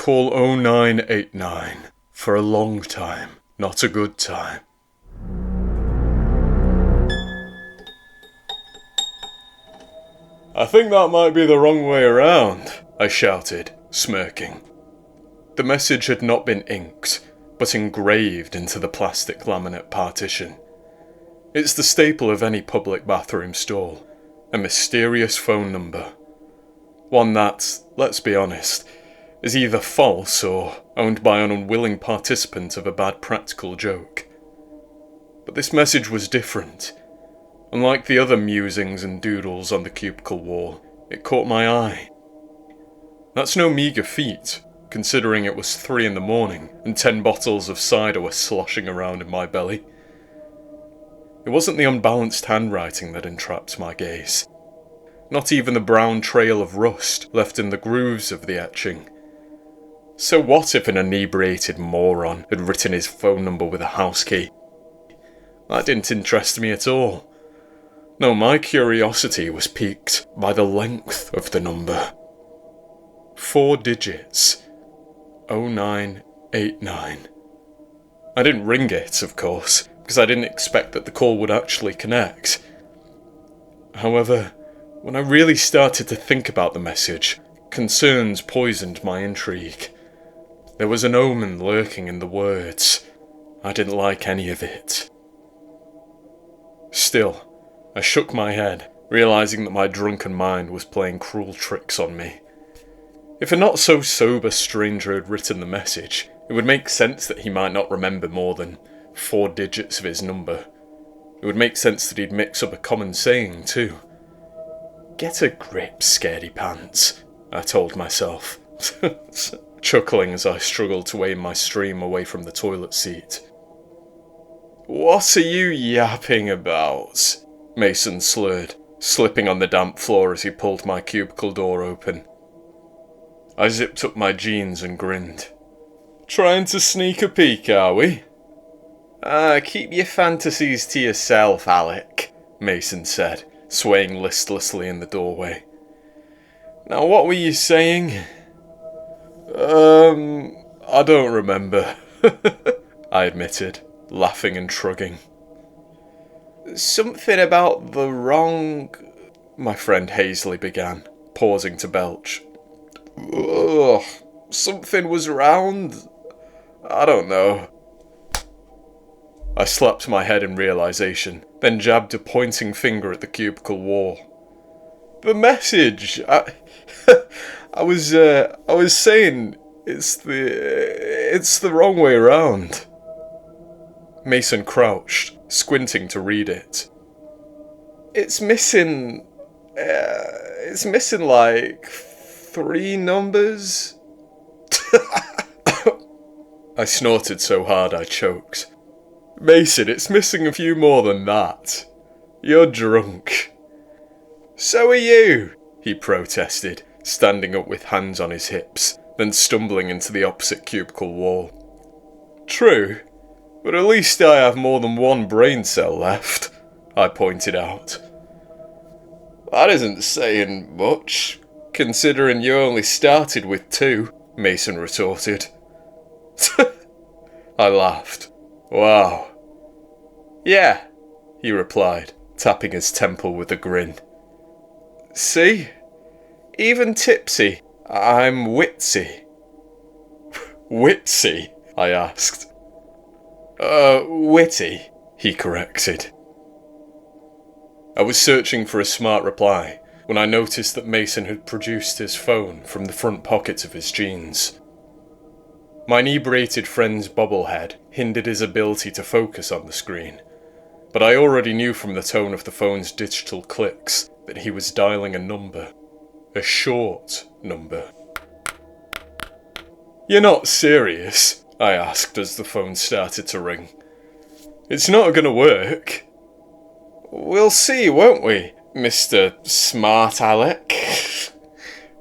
Call 0989. For a long time, not a good time. I think that might be the wrong way around, I shouted, smirking. The message had not been inked, but engraved into the plastic laminate partition. It's the staple of any public bathroom stall, a mysterious phone number. One that, let's be honest, is either false or owned by an unwilling participant of a bad practical joke. But this message was different. Unlike the other musings and doodles on the cubicle wall, it caught my eye. That's no meagre feat, considering it was 3 a.m. and 10 bottles of cider were sloshing around in my belly. It wasn't the unbalanced handwriting that entrapped my gaze. Not even the brown trail of rust left in the grooves of the etching. So what if an inebriated moron had written his phone number with a house key? That didn't interest me at all. No, my curiosity was piqued by the length of the number. 4 digits. 0989. I didn't ring it, of course, because I didn't expect that the call would actually connect. However, when I really started to think about the message, concerns poisoned my intrigue. There was an omen lurking in the words. I didn't like any of it. Still, I shook my head, realising that my drunken mind was playing cruel tricks on me. If a not-so-sober stranger had written the message, it would make sense that he might not remember more than 4 digits of his number. It would make sense that he'd mix up a common saying, too. Get a grip, scaredy pants, I told myself, chuckling as I struggled to aim my stream away from the toilet seat. What are you yapping about? Mason slurred, slipping on the damp floor as he pulled my cubicle door open. I zipped up my jeans and grinned. Trying to sneak a peek, are we? Keep your fantasies to yourself, Alec, Mason said, swaying listlessly in the doorway. Now what were you saying? I don't remember, I admitted, laughing and shrugging. Something about the wrong... my friend hazily began, pausing to belch. Ugh, something was round. I don't know. I slapped my head in realisation, then jabbed a pointing finger at the cubicle wall. The message! I was saying it's the wrong way around. Mason crouched, squinting to read it. It's missing like 3 numbers. I snorted so hard I choked. Mason, it's missing a few more than that. You're drunk. So are you, he protested, standing up with hands on his hips, then stumbling into the opposite cubicle wall. True, but at least I have more than one brain cell left, I pointed out. That isn't saying much, considering you only started with 2, Mason retorted. I laughed. Wow. Yeah, he replied, tapping his temple with a grin. See? Even tipsy, I'm witsy. Witsy? I asked. Witty, he corrected. I was searching for a smart reply when I noticed that Mason had produced his phone from the front pocket of his jeans. My inebriated friend's bobblehead hindered his ability to focus on the screen, but I already knew from the tone of the phone's digital clicks that he was dialing a number. A short number. You're not serious? I asked as the phone started to ring. It's not gonna work. We'll see, won't we, Mr. Smart Alec?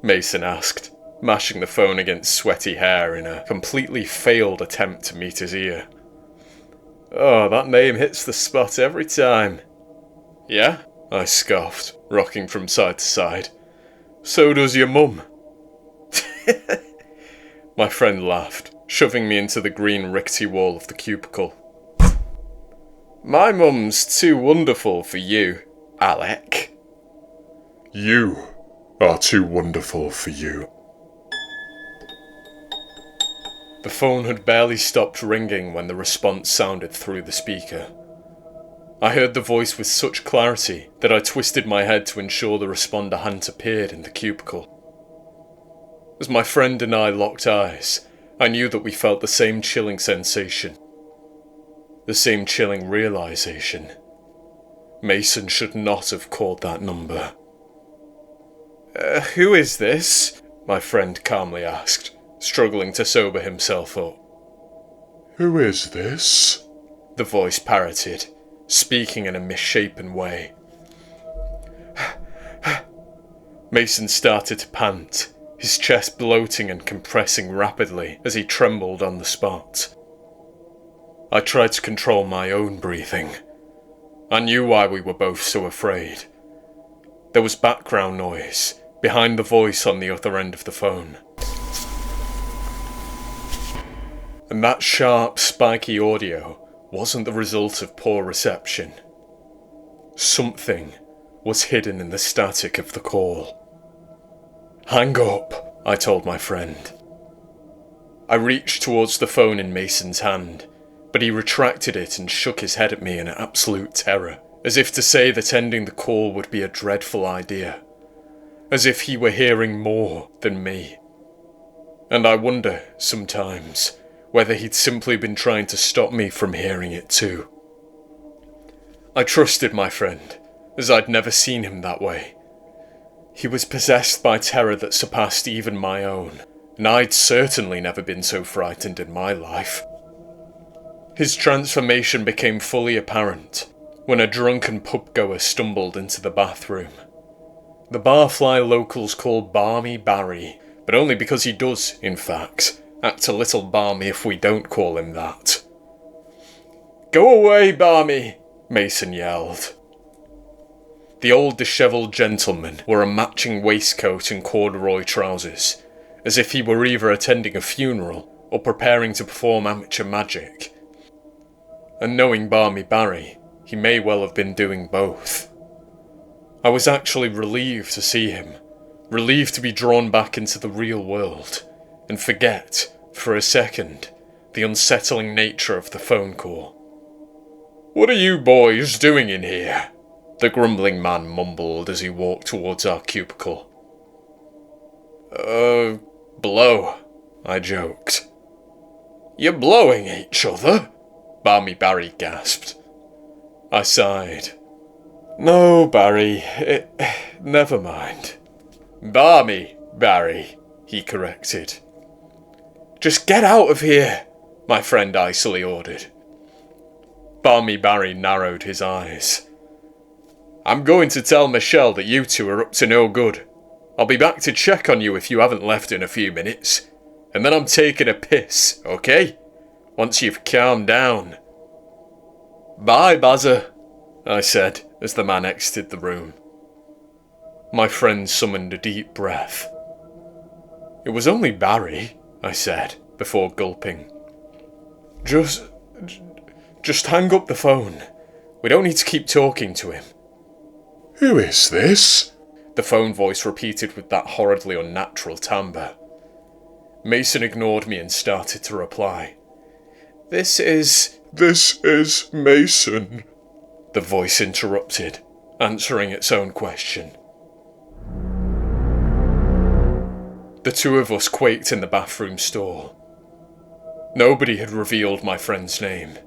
Mason asked, mashing the phone against sweaty hair in a completely failed attempt to meet his ear. Oh, that name hits the spot every time. Yeah? I scoffed, rocking from side to side. So does your mum. My friend laughed, shoving me into the green rickety wall of the cubicle. My mum's too wonderful for you, Alec. You are too wonderful for you. The phone had barely stopped ringing when the response sounded through the speaker. I heard the voice with such clarity that I twisted my head to ensure the responder hadn't appeared in the cubicle. As my friend and I locked eyes, I knew that we felt the same chilling sensation. The same chilling realisation. Mason should not have called that number. Who is this? My friend calmly asked, struggling to sober himself up. Who is this? The voice parroted, speaking in a misshapen way. Mason started to pant, his chest bloating and compressing rapidly as he trembled on the spot. I tried to control my own breathing. I knew why we were both so afraid. There was background noise behind the voice on the other end of the phone. And that sharp, spiky audio wasn't the result of poor reception. Something was hidden in the static of the call. Hang up, I told my friend. I reached towards the phone in Mason's hand, but he retracted it and shook his head at me in absolute terror, as if to say that ending the call would be a dreadful idea, as if he were hearing more than me. And I wonder, sometimes, whether he'd simply been trying to stop me from hearing it too. I trusted my friend, as I'd never seen him that way. He was possessed by terror that surpassed even my own, and I'd certainly never been so frightened in my life. His transformation became fully apparent when a drunken pubgoer stumbled into the bathroom. The barfly locals call Barmy Barry, but only because he does, in fact, act a little balmy if we don't call him that. Go away, Barmy, Mason yelled. The old dishevelled gentleman wore a matching waistcoat and corduroy trousers, as if he were either attending a funeral or preparing to perform amateur magic. And knowing Barmy Barry, he may well have been doing both. I was actually relieved to see him, relieved to be drawn back into the real world, and forget, for a second, the unsettling nature of the phone call. What are you boys doing in here? The grumbling man mumbled as he walked towards our cubicle. Blow, I joked. You're blowing each other? Barmy Barry gasped. I sighed. No, Barry, never mind. Barmy Barry, he corrected. Just get out of here, my friend icily ordered. Barmy Barry narrowed his eyes. I'm going to tell Michelle that you two are up to no good. I'll be back to check on you if you haven't left in a few minutes. And then I'm taking a piss, okay? Once you've calmed down. Bye, Bazza, I said as the man exited the room. My friend summoned a deep breath. It was only Barry, I said, before gulping. Just hang up the phone. We don't need to keep talking to him. Who is this? The phone voice repeated with that horridly unnatural timbre. Mason ignored me and started to reply. This is Mason, the voice interrupted, answering its own question. The two of us quaked in the bathroom stall. Nobody had revealed my friend's name.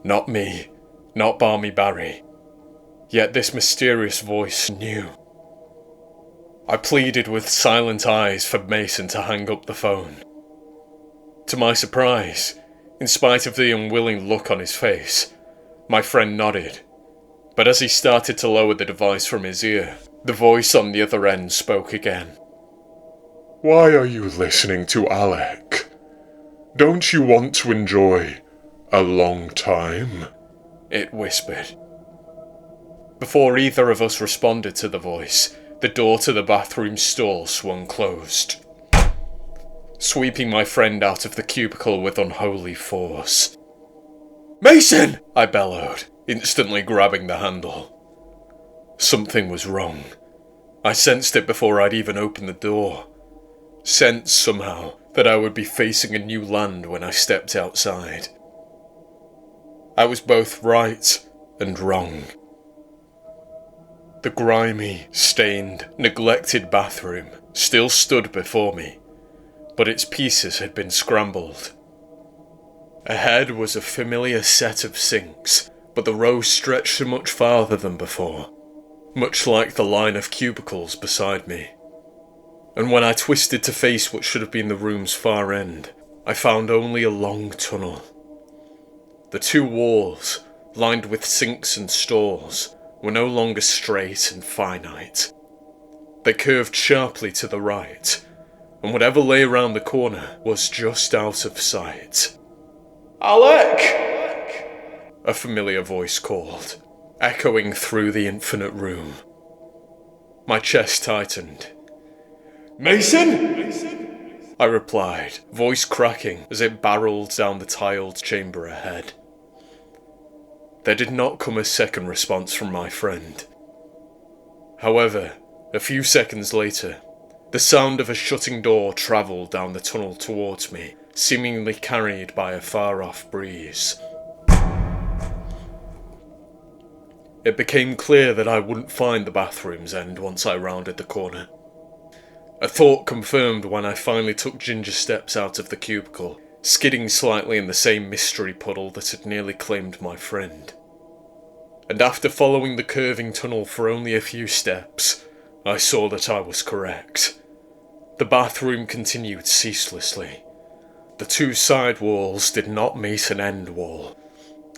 Not me, not Barmy Barry. Yet this mysterious voice knew. I pleaded with silent eyes for Mason to hang up the phone. To my surprise, in spite of the unwilling look on his face, my friend nodded. But as he started to lower the device from his ear, the voice on the other end spoke again. Why are you listening to Alec? Don't you want to enjoy a long time? It whispered. Before either of us responded to the voice, the door to the bathroom stall swung closed. sweeping my friend out of the cubicle with unholy force. "Mason!" I bellowed, instantly grabbing the handle. Something was wrong. I sensed it before I'd even opened the door. Sensed, somehow, that I would be facing a new land when I stepped outside. I was both right and wrong. The grimy, stained, neglected bathroom still stood before me, but its pieces had been scrambled. Ahead was a familiar set of sinks, but the row stretched much farther than before, much like the line of cubicles beside me. And when I twisted to face what should have been the room's far end, I found only a long tunnel. The two walls, lined with sinks and stalls, were no longer straight and finite. They curved sharply to the right, and whatever lay around the corner was just out of sight. "Alec!" a familiar voice called, echoing through the infinite room. My chest tightened. "Mason?" I replied, voice cracking as it barreled down the tiled chamber ahead. There did not come a second response from my friend. However, a few seconds later, the sound of a shutting door travelled down the tunnel towards me, seemingly carried by a far-off breeze. It became clear that I wouldn't find the bathroom's end once I rounded the corner. A thought confirmed when I finally took ginger steps out of the cubicle, skidding slightly in the same mystery puddle that had nearly claimed my friend. And after following the curving tunnel for only a few steps, I saw that I was correct. The bathroom continued ceaselessly. The two side walls did not meet an end wall.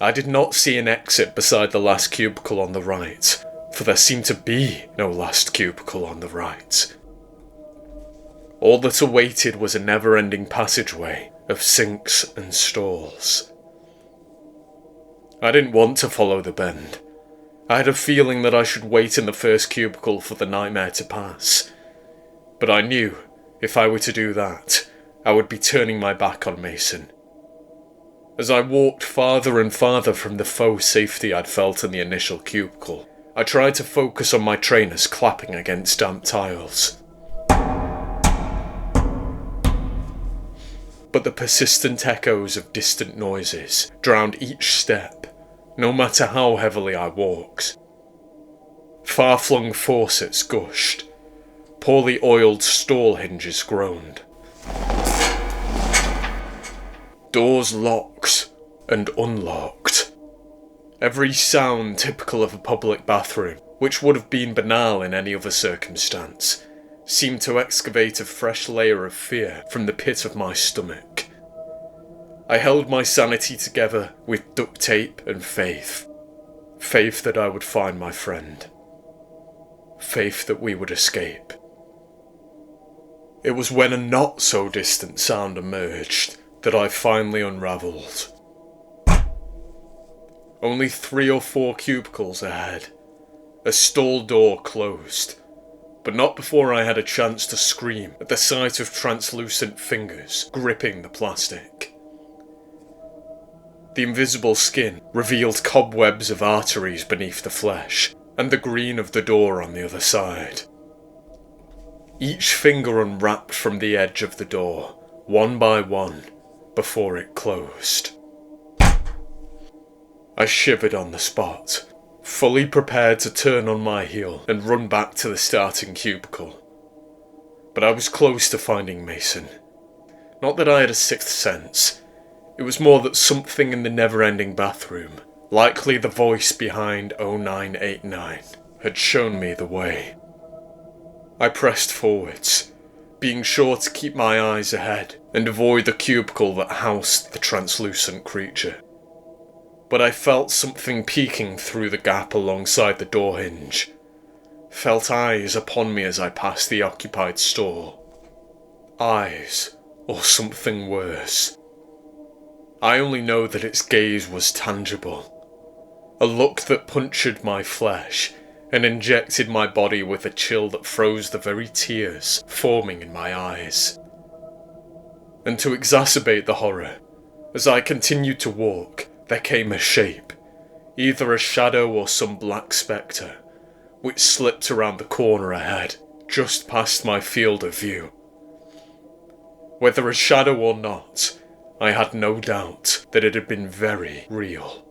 I did not see an exit beside the last cubicle on the right, for there seemed to be no last cubicle on the right. All that awaited was a never-ending passageway of sinks and stalls. I didn't want to follow the bend. I had a feeling that I should wait in the first cubicle for the nightmare to pass. But I knew, if I were to do that, I would be turning my back on Mason. As I walked farther and farther from the faux safety I'd felt in the initial cubicle, I tried to focus on my trainers clapping against damp tiles. But the persistent echoes of distant noises drowned each step, no matter how heavily I walked. Far-flung faucets gushed. Poorly oiled stall hinges groaned. Doors locked and unlocked. Every sound typical of a public bathroom, which would have been banal in any other circumstance, seemed to excavate a fresh layer of fear from the pit of my stomach. I held my sanity together with duct tape and faith. Faith that I would find my friend. Faith that we would escape. It was when a not-so-distant sound emerged that I finally unravelled. Only 3 or 4 cubicles ahead. A stall door closed, but not before I had a chance to scream at the sight of translucent fingers gripping the plastic. The invisible skin revealed cobwebs of arteries beneath the flesh, and the green of the door on the other side. Each finger unwrapped from the edge of the door, one by one, before it closed. I shivered on the spot, fully prepared to turn on my heel and run back to the starting cubicle. But I was close to finding Mason. Not that I had a sixth sense. It was more that something in the never-ending bathroom, likely the voice behind 0989, had shown me the way. I pressed forwards, being sure to keep my eyes ahead and avoid the cubicle that housed the translucent creature. But I felt something peeking through the gap alongside the door hinge. Felt eyes upon me as I passed the occupied stall. Eyes, or something worse. I only know that its gaze was tangible. A look that punctured my flesh and injected my body with a chill that froze the very tears forming in my eyes. And to exacerbate the horror, as I continued to walk, there came a shape, either a shadow or some black spectre, which slipped around the corner ahead, just past my field of view. Whether a shadow or not, I had no doubt that it had been very real.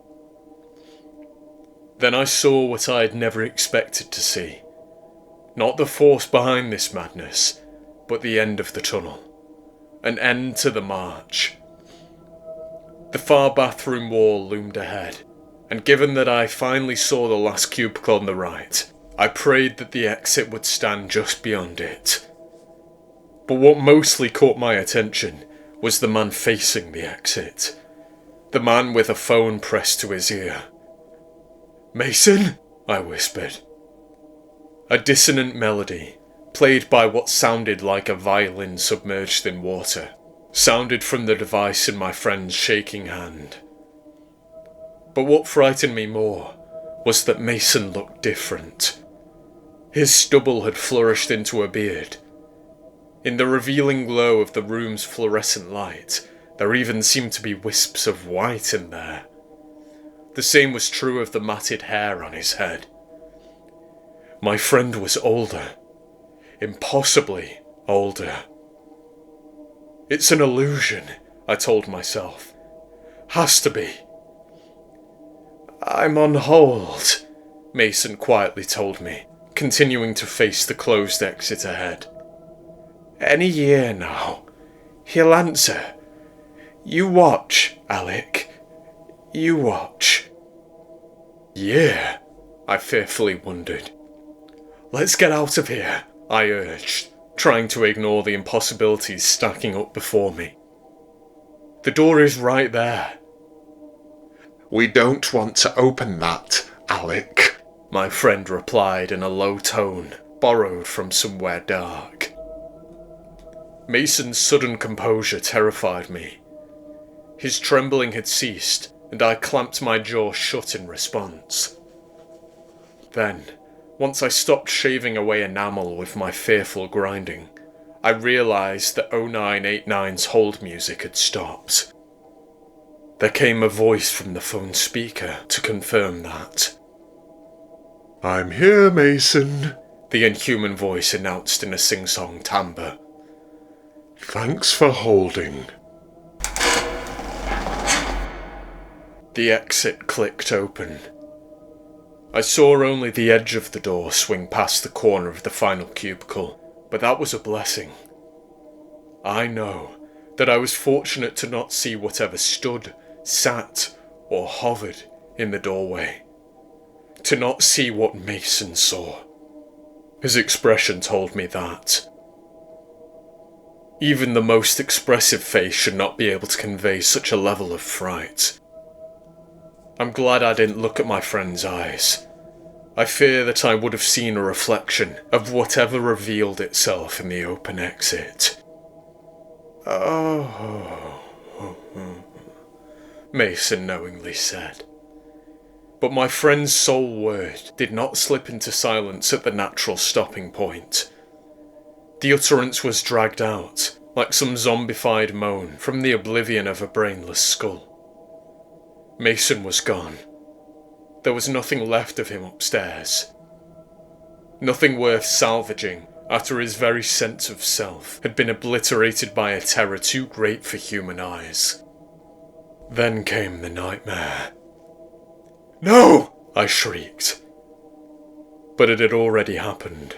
Then I saw what I had never expected to see. Not the force behind this madness, but the end of the tunnel. An end to the march. The far bathroom wall loomed ahead, and given that I finally saw the last cubicle on the right, I prayed that the exit would stand just beyond it. But what mostly caught my attention was the man facing the exit. The man with a phone pressed to his ear. "Mason?" I whispered. A dissonant melody, played by what sounded like a violin submerged in water, sounded from the device in my friend's shaking hand. But what frightened me more was that Mason looked different. His stubble had flourished into a beard. In the revealing glow of the room's fluorescent light, there even seemed to be wisps of white in there. The same was true of the matted hair on his head. My friend was older. Impossibly older. "It's an illusion," I told myself. "Has to be." "I'm on hold," Mason quietly told me, continuing to face the closed exit ahead. "Any year now. He'll answer. You watch, Alec. You watch." "Yeah?" I fearfully wondered. "Let's get out of here," I urged, trying to ignore the impossibilities stacking up before me. "The door is right there." We don't want to open that, Alec, my friend replied in a low tone, borrowed from somewhere dark. Mason's sudden composure terrified me. His trembling had ceased, and I clamped my jaw shut in response. Then, once I stopped shaving away enamel with my fearful grinding, I realised that 0989's hold music had stopped. There came a voice from the phone speaker to confirm that. "I'm here, Mason," the inhuman voice announced in a sing-song timbre. "Thanks for holding." The exit clicked open. I saw only the edge of the door swing past the corner of the final cubicle, but that was a blessing. I know that I was fortunate to not see whatever stood, sat, or hovered in the doorway. To not see what Mason saw. His expression told me that. Even the most expressive face should not be able to convey such a level of fright. I'm glad I didn't look at my friend's eyes. I fear that I would have seen a reflection of whatever revealed itself in the open exit. "Oh," Mason knowingly said. But my friend's sole word did not slip into silence at the natural stopping point. The utterance was dragged out, like some zombified moan from the oblivion of a brainless skull. Mason was gone. There was nothing left of him upstairs. Nothing worth salvaging after his very sense of self had been obliterated by a terror too great for human eyes. Then came the nightmare. "No!" I shrieked. But it had already happened.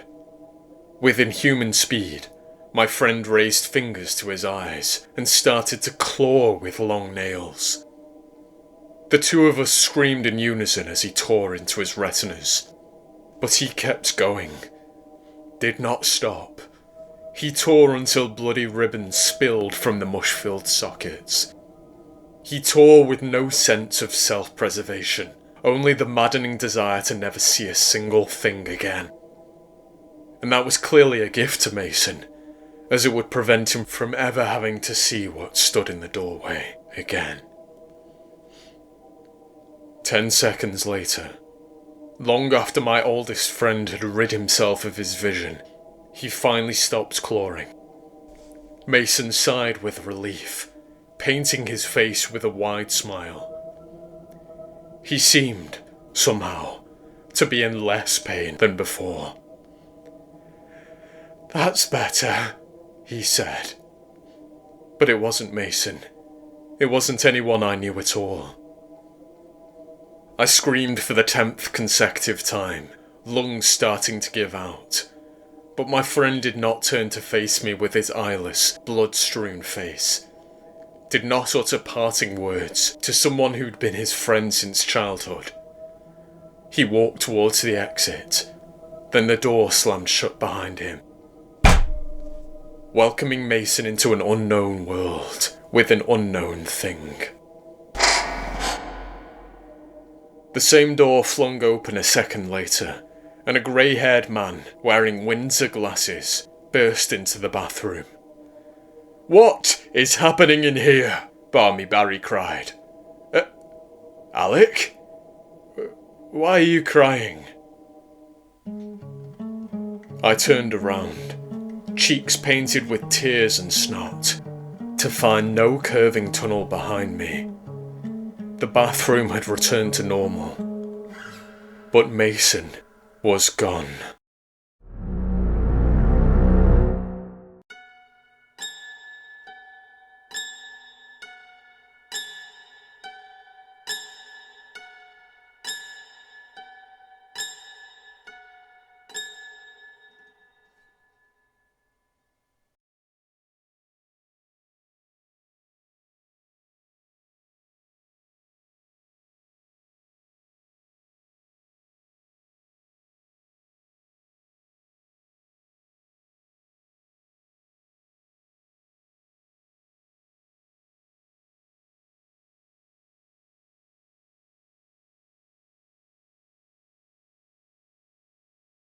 With inhuman speed, my friend raised fingers to his eyes and started to claw with long nails. The two of us screamed in unison as he tore into his retinas. But he kept going. Did not stop. He tore until bloody ribbons spilled from the mush-filled sockets. He tore with no sense of self-preservation, only the maddening desire to never see a single thing again. And that was clearly a gift to Mason, as it would prevent him from ever having to see what stood in the doorway again. 10 seconds later, long after my oldest friend had rid himself of his vision, he finally stopped clawing. Mason sighed with relief, painting his face with a wide smile. He seemed, somehow, to be in less pain than before. "That's better," he said. But it wasn't Mason. It wasn't anyone I knew at all. I screamed for the 10th consecutive time, lungs starting to give out. But my friend did not turn to face me with his eyeless, blood-strewn face. Did not utter parting words to someone who'd been his friend since childhood. He walked towards the exit, then the door slammed shut behind him, welcoming Mason into an unknown world with an unknown thing. The same door flung open a second later, and a grey-haired man wearing Windsor glasses burst into the bathroom. "What is happening in here?" Barmy Barry cried. Alec? Why are you crying?" I turned around, cheeks painted with tears and snot, to find no curving tunnel behind me. The bathroom had returned to normal, but Mason was gone.